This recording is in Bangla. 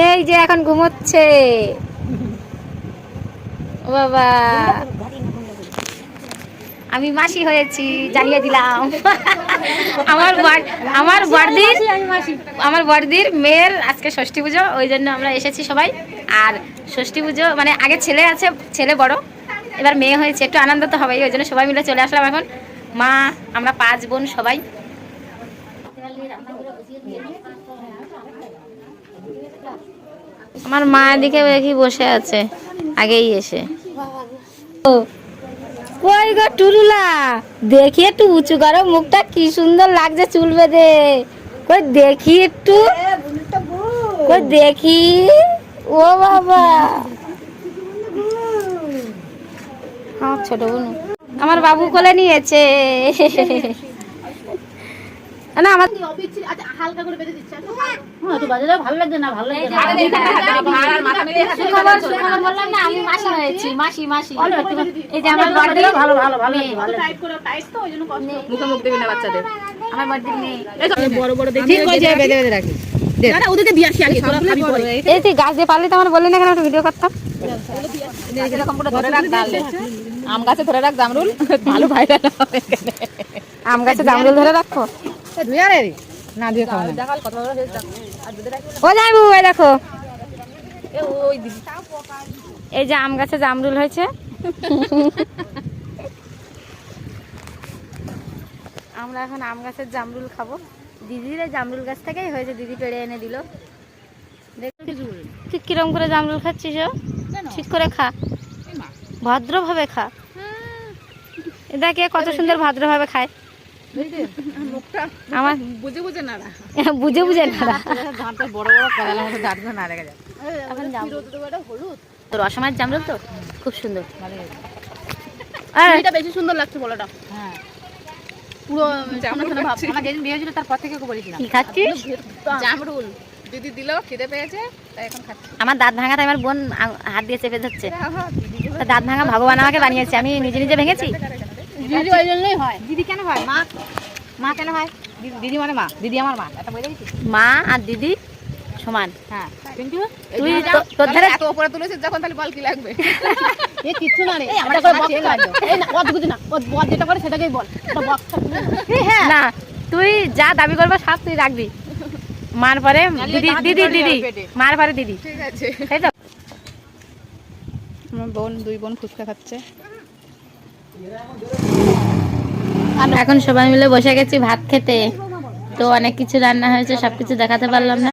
এই যে এখন ঘুমোচ্ছে। ও বাবা, আমি মাসি হয়েছি, জানিয়ে দিলাম। আমার বড়দির মেয়ের আজকে ষষ্ঠী পুজো, ওই জন্য আমরা এসেছি সবাই। আর ষষ্ঠী পুজো মানে আগে ছেলে আছে, ছেলে বড়, এবার মেয়ে হয়েছে, একটু আনন্দ তো হবেই, ওই জন্য সবাই মিলে চলে আসলাম। এখন মা, আমরা 5 বোন সবাই। আমার মা এদিকে দেখি বসে আছে, আগেই এসে। কই গো টুরুলা, দেখি একটু উঁচু করো মুখটা, কি সুন্দর লাগছে চুল বেঁধে। কই দেখি একটু, কই দেখি। ও বাবা, আমার ছোট বোন, আমার বাবু কোলে নিয়েছে। না আমার হালকা করে বেঁধে দিচ্ছে, একটু বাজালে ভালো লাগছে না, ভালো লাগছে না। বললাম না আমি মাসি হয়েছি, মাসি মাসি। এই যে আমার বাড়ি ভালো ভালো ভালো টাইট করে, টাইট তো ওইজন্য কষ্ট, মুখে মুখ দেবে না বাচ্চাদের। আমার বাড়ি নেই, এই বড় বড় দেখি ঠিক কই যায় বেঁধে বেঁধে রাখি। দাদা ওদেরকে দিয়ে আসি আগে, তোরা খাবি পরে। এই তুই গাছ দিয়ে পারলি তো আমার বললি না কেন, একটু ভিডিও করতাম। এরকম করে ধরে রাখ, ডাল আম গাছে ধরে রাখ জামরুল, ভালো ভাইরাল হবে এখানে। আম গাছে জামরুল ধরে রাখো, ধুইয়া রে না দিয়ে খাও না। ও যাইবু, এই দেখো এই যে আম গাছে জামরুল হয়েছে। আমরা এখন আম গাছের জামরুল খাবো। দিদির এই জামরুল গাছ থেকেই হয়েছে, দিদি পেড়ে এনে দিল। তুই কিরম করে জামরুল খাচ্ছিস? ঠিক করে খা, ভদ্রভাবে খা। দেখে কত সুন্দর ভদ্রভাবে খায়। আমার বুঝে বুঝে নাড়া, বুঝে বুঝে নাড়া, বড় বড় কলার মতো দাঁত না রেখে যায়। তোর অসময়ের জামরুল তো খুব সুন্দর, এটা বেশি সুন্দর লাগছে বলাটা। হ্যাঁ পুরো আমার যেদিন বিয়ে হয়েছিল তারপর থেকে বলেছি কি খাচ্ছিস জামরুল, দিদি দিল, খিদে পেয়েছে তাই এখন খাচ্ছি। আমার দাঁত ভাঙা, তাই আমার বোন হাত দিয়ে চেপে ধরছে। দাঁত ভাঙা ভগবান আমাকে বানিয়েছে, আমি নিজে নিজে ভেঙেছি। দিদি ওই জন্যই হয়। দিদি কেন হয়? মা, মা কেন হয়? দিদি মানে মা, দিদি আমার মা, এটা বুঝে গেছিস? মা আর দিদি সমান। হ্যাঁ কিন্তু তুই তোর ধারে এত উপরে তুলেছিস যখন, তাহলে বল কি লাগবে? এ কিছু না রে, আমরা করে বক্স লাগবে। এই না ওদ বুঝি না, ওদ বদ যেটা করে সেটাকেই বল, এটা বক্স হ্যাঁ না। তুই যা দাবি করবে সব তুই রাখবি। মার পরে দিদি, দিদি দিদি, মার পরে দিদি, ঠিক আছে তাই তো। আমার বোন, 2 বোন ফুচকা খাচ্ছে। এখন সবাই মিলে বসে গেছি ভাত খেতে। তো অনেক কিছু রান্না হয়েছে, সবকিছু দেখাতে পারলাম না।